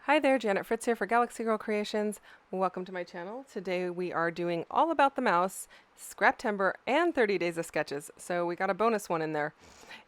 Hi there, Janet Fritz here for Galaxy Girl Creations. Welcome to my channel. Today we are doing all about the mouse, Scraptember, and 30 days of sketches. So we got a bonus one in there.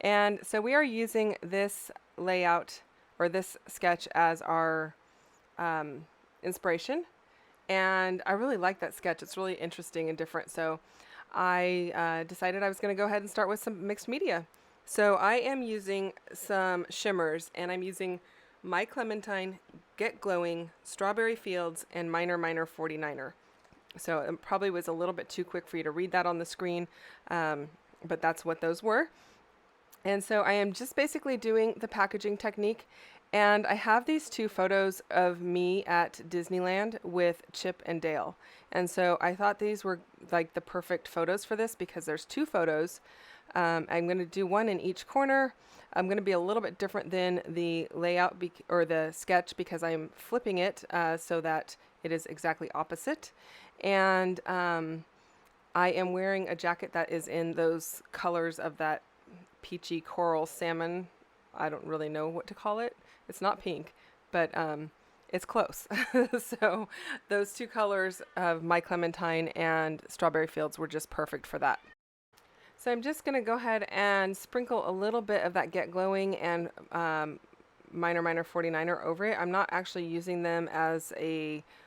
And so we are using this layout or this sketch as our inspiration. And I really like that sketch. It's really interesting and different. So I decided I was going to go ahead and start with some mixed media. So I am using some shimmers, and I'm using My Clementine, Get Glowing, Strawberry Fields, and Minor 49er. So it probably was a little bit too quick for you to read that on the screen, but that's what those were. And so I am just basically doing the packaging technique. And I have these two photos of me at Disneyland with Chip and Dale. And so I thought these were like the perfect photos for this because there's two photos. I'm going to do one in each corner. I'm going to be a little bit different than the layout or the sketch because I'm flipping it so that it is exactly opposite. And I am wearing a jacket that is in those colors of that peachy coral salmon. I don't really know what to call it. It's not pink, but it's close. So those two colors of My Clementine and Strawberry Fields were just perfect for that. So I'm just going to go ahead and sprinkle a little bit of that Get Glowing and Minor 49er over it. I'm not actually using them as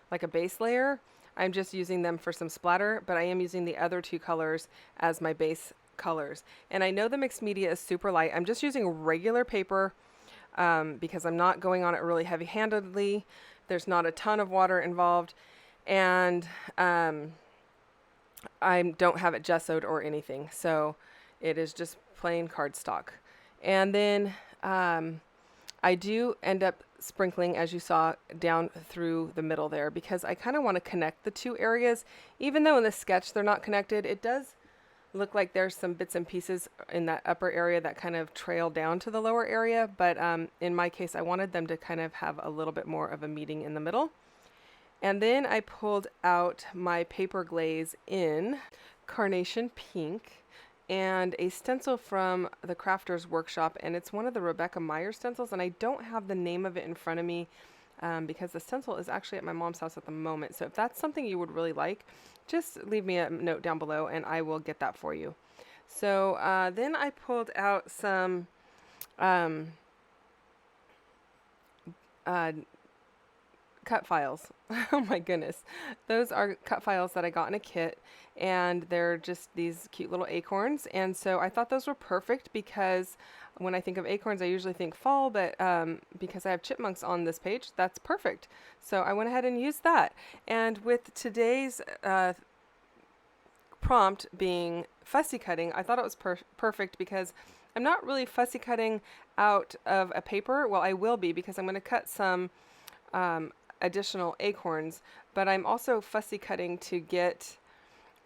like a base layer. I'm just using them for some splatter, but I am using the other two colors as my base colors. And I know the mixed media is super light. I'm just using regular paper because I'm not going on it really heavy-handedly. There's not a ton of water involved, and I don't have it gessoed or anything, so it is just plain cardstock. And then I do end up sprinkling, as you saw, down through the middle there because I kind of want to connect the two areas. Even though in the sketch they're not connected, it does look like there's some bits and pieces in that upper area that kind of trail down to the lower area, but in my case I wanted them to kind of have a little bit more of a meeting in the middle. And then I pulled out my paper glaze in Carnation Pink and a stencil from the Crafters Workshop, and it's one of the Rebecca Meyer stencils, and I don't have the name of it in front of me because the stencil is actually at my mom's house at the moment. So if that's something you would really like, just leave me a note down below and I will get that for you. So then I pulled out some cut files. Oh my goodness. Those are cut files that I got in a kit, and they're just these cute little acorns. And so I thought those were perfect because when I think of acorns, I usually think fall, but because I have chipmunks on this page, that's perfect. So I went ahead and used that. And with today's prompt being fussy cutting, I thought it was perfect because I'm not really fussy cutting out of a paper. Well, I will be because I'm going to cut some additional acorns, but I'm also fussy cutting to get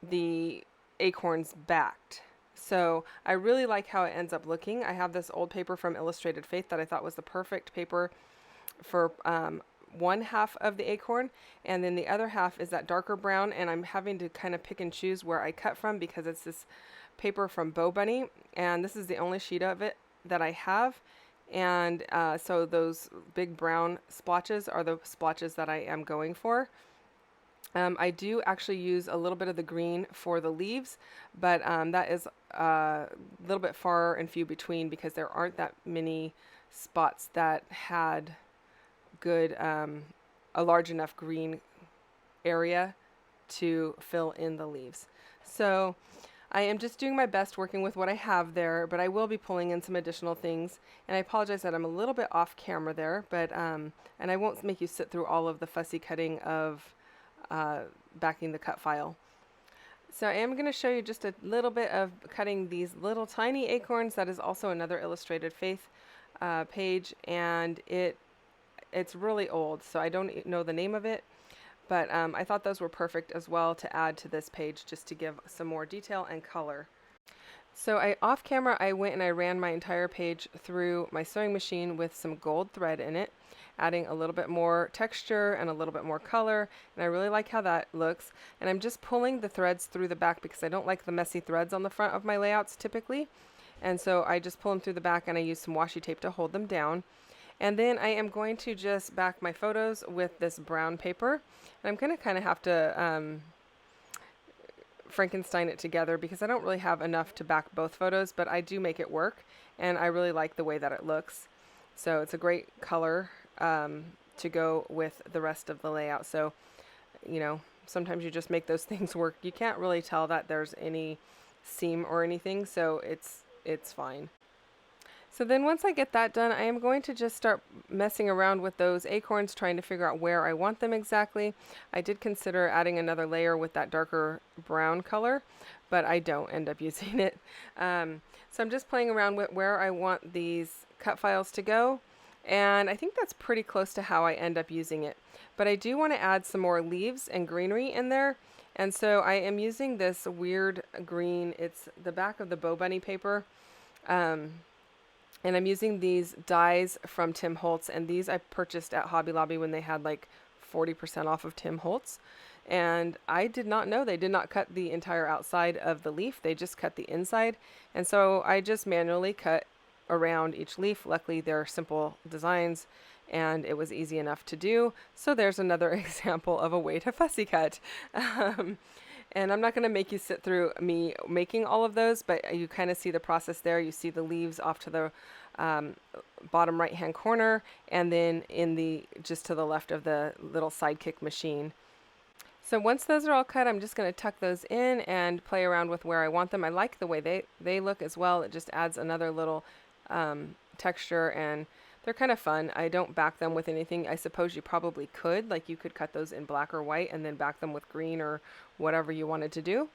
the acorns backed. So I really like how it ends up looking. I have this old paper from Illustrated Faith that I thought was the perfect paper for one half of the acorn, and then the other half is that darker brown, and I'm having to kind of pick and choose where I cut from because it's this paper from Bo Bunny, and this is the only sheet of it that I have. And so those big brown splotches are the splotches that I am going for. I do actually use a little bit of the green for the leaves, but that is a little bit far and few between because there aren't that many spots that had good, a large enough green area to fill in the leaves. So I am just doing my best working with what I have there, but I will be pulling in some additional things. And I apologize that I'm a little bit off camera there, but and I won't make you sit through all of the fussy cutting of backing the cut file. So I am going to show you just a little bit of cutting these little tiny acorns. That is also another Illustrated Faith page, and it's really old, so I don't know the name of it. But I thought those were perfect as well to add to this page just to give some more detail and color. So off camera, I went and I ran my entire page through my sewing machine with some gold thread in it, adding a little bit more texture and a little bit more color. And I really like how that looks. And I'm just pulling the threads through the back because I don't like the messy threads on the front of my layouts typically. And so I just pull them through the back and I use some washi tape to hold them down. And then I am going to just back my photos with this brown paper. And I'm going to kind of have to Frankenstein it together because I don't really have enough to back both photos, but I do make it work, and I really like the way that it looks. So it's a great color to go with the rest of the layout. So, you know, sometimes you just make those things work. You can't really tell that there's any seam or anything, so it's fine. So then once I get that done, I am going to just start messing around with those acorns, trying to figure out where I want them exactly. I did consider adding another layer with that darker brown color, but I don't end up using it. So I'm just playing around with where I want these cut files to go, and I think that's pretty close to how I end up using it. But I do want to add some more leaves and greenery in there, and so I am using this weird green. It's the back of the Bow Bunny paper. And I'm using these dies from Tim Holtz, and these I purchased at Hobby Lobby when they had like 40% off of Tim Holtz. And I did not know they did not cut the entire outside of the leaf. They just cut the inside. And so I just manually cut around each leaf. Luckily, they're simple designs, and it was easy enough to do. So there's another example of a way to fussy cut. And I'm not going to make you sit through me making all of those, but you kind of see the process there. You see the leaves off to the bottom right hand corner, and then in the just to the left of the little sidekick machine. So once those are all cut, I'm just going to tuck those in and play around with where I want them. I like the way they look as well. It just adds another little texture, and they're kind of fun. I don't back them with anything. I suppose you probably could, like you could cut those in black or white and then back them with green or whatever you wanted to do.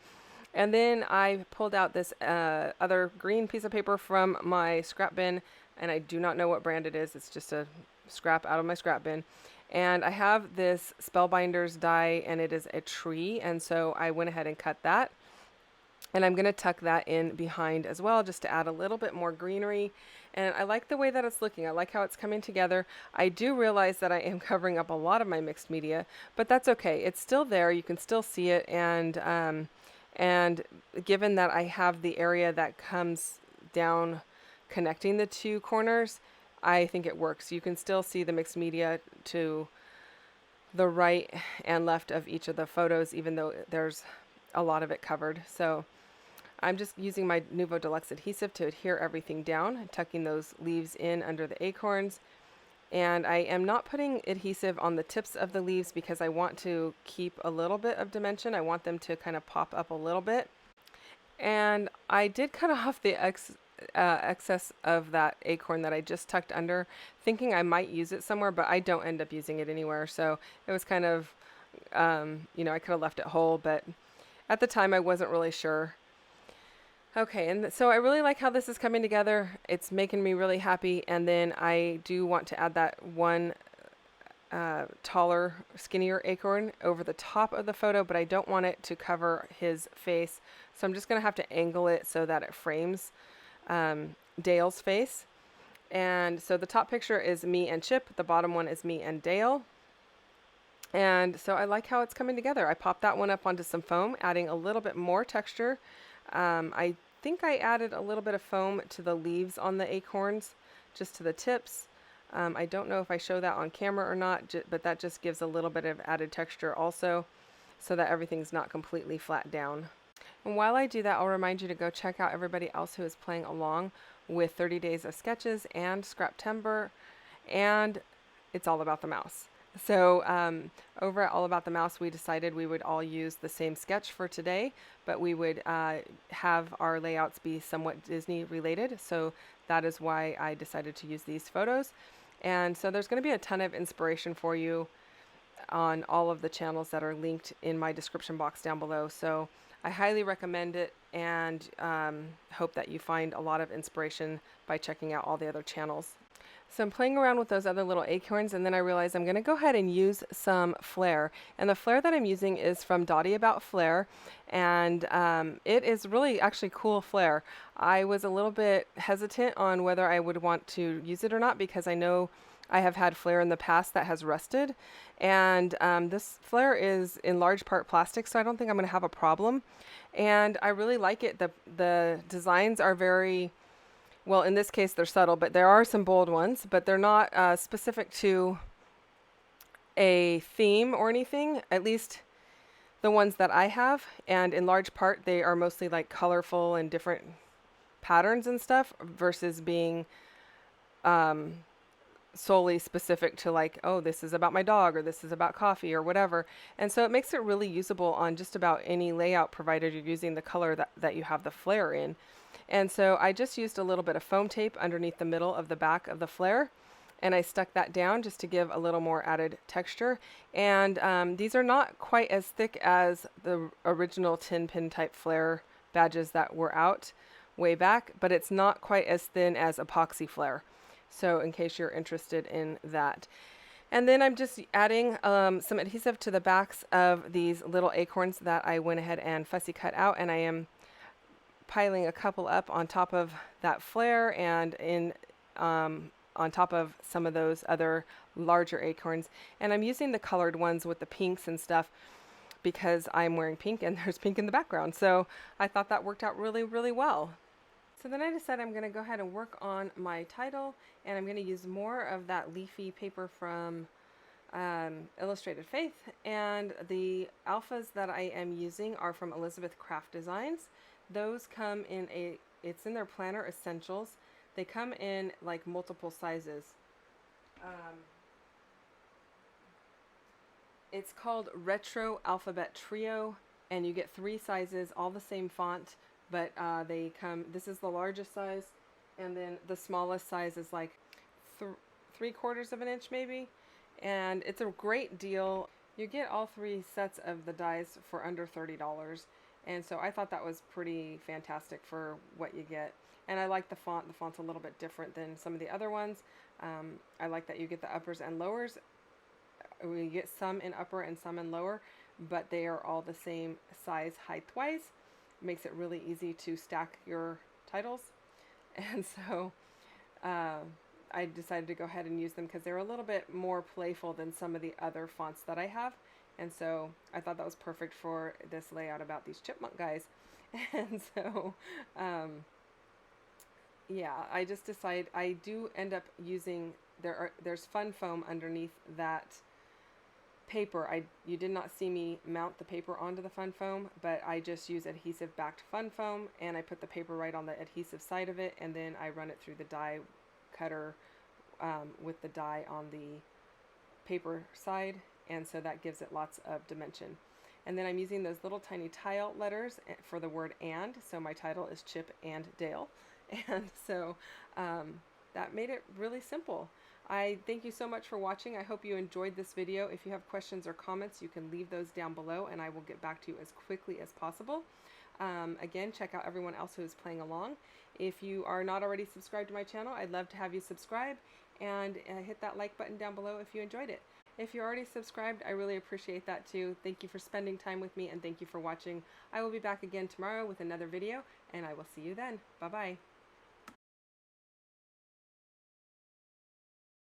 And then I pulled out this other green piece of paper from my scrap bin, and I do not know what brand it is. It's just a scrap out of my scrap bin. And I have this Spellbinders die, and it is a tree, and so I went ahead and cut that. And I'm going to tuck that in behind as well, just to add a little bit more greenery. And I like the way that it's looking. I like how it's coming together. I do realize that I am covering up a lot of my mixed media, but that's okay. It's still there. You can still see it. And given that I have the area that comes down connecting the two corners, I think it works. You can still see the mixed media to the right and left of each of the photos, even though there's a lot of it covered. So I'm just using my Nuvo Deluxe adhesive to adhere everything down, tucking those leaves in under the acorns. And I am not putting adhesive on the tips of the leaves because I want to keep a little bit of dimension. I want them to kind of pop up a little bit. And I did cut off the excess of that acorn that I just tucked under, thinking I might use it somewhere, but I don't end up using it anywhere. So it was kind of, I could have left it whole, but at the time I wasn't really sure. Okay, and so I really like how this is coming together. It's making me really happy. And then I do want to add that one taller, skinnier acorn over the top of the photo, but I don't want it to cover his face. So I'm just going to have to angle it so that it frames Dale's face. And so the top picture is me and Chip. The bottom one is me and Dale. And so I like how it's coming together. I popped that one up onto some foam, adding a little bit more texture. I think I added a little bit of foam to the leaves on the acorns, just to the tips. I don't know if I show that on camera or not, but that just gives a little bit of added texture also, so that everything's not completely flat down. And while I do that, I'll remind you to go check out everybody else who is playing along with 30 Days of Sketches and Scraptember, and It's All About the Mouse. So over at All About the Mouse, we decided we would all use the same sketch for today, but we would have our layouts be somewhat Disney related. So that is why I decided to use these photos. And so there's going to be a ton of inspiration for you on all of the channels that are linked in my description box down below. So I highly recommend it, and hope that you find a lot of inspiration by checking out all the other channels. So I'm playing around with those other little acorns, and then I realized I'm going to go ahead and use some flair. And the flair that I'm using is from Dottie About Flair, and it is really actually cool flair. I was a little bit hesitant on whether I would want to use it or not, because I know I have had flair in the past that has rusted, and this flair is in large part plastic, so I don't think I'm going to have a problem. And I really like it. The designs are very well, in this case they're subtle, but there are some bold ones, but they're not specific to a theme or anything, at least the ones that I have. And in large part, they are mostly like colorful and different patterns and stuff versus being um, solely specific to like, oh, this is about my dog or this is about coffee or whatever. And so it makes it really usable on just about any layout provided you're using the color that you have the flare in. And so I just used a little bit of foam tape underneath the middle of the back of the flare, and I stuck that down just to give a little more added texture. And these are not quite as thick as the original 10-pin type flare badges that were out way back, but it's not quite as thin as epoxy flare. So in case you're interested in that. And then I'm just adding some adhesive to the backs of these little acorns that I went ahead and fussy cut out, and I am piling a couple up on top of that flare and on top of some of those other larger acorns. And I'm using the colored ones with the pinks and stuff because I'm wearing pink and there's pink in the background. So I thought that worked out really, really well. So then I decided I'm going to go ahead and work on my title, and I'm going to use more of that leafy paper from Illustrated Faith, and the alphas that I am using are from Elizabeth Craft Designs. Those come in it's in their Planner Essentials. They come in like multiple sizes. It's called Retro Alphabet Trio, and you get 3 sizes, all the same font, but they come, this is the largest size, and then the smallest size is like 3/4 of an inch maybe, and it's a great deal. You get all 3 sets of the dies for under $30, and so I thought that was pretty fantastic for what you get. And I like the font. The font's a little bit different than some of the other ones. I like that you get the uppers and lowers. We get some in upper and some in lower, but they are all the same size height-wise. Makes it really easy to stack your titles. And so I decided to go ahead and use them because they're a little bit more playful than some of the other fonts that I have. And so I thought that was perfect for this layout about these chipmunk guys. And so yeah, I just decided I do end up using, there's fun foam underneath that paper. You did not see me mount the paper onto the fun foam, but I just use adhesive backed fun foam, and I put the paper right on the adhesive side of it, and then I run it through the die cutter with the die on the paper side, and so that gives it lots of dimension. And then I'm using those little tiny tile letters for the word and, so my title is Chip and Dale. And so that made it really simple. I thank you so much for watching. I hope you enjoyed this video. If you have questions or comments, you can leave those down below and I will get back to you as quickly as possible. Again, check out everyone else who is playing along. If you are not already subscribed to my channel, I'd love to have you subscribe, and hit that like button down below if you enjoyed it. If you're already subscribed, I really appreciate that too. Thank you for spending time with me, and thank you for watching. I will be back again tomorrow with another video, and I will see you then. Bye-bye.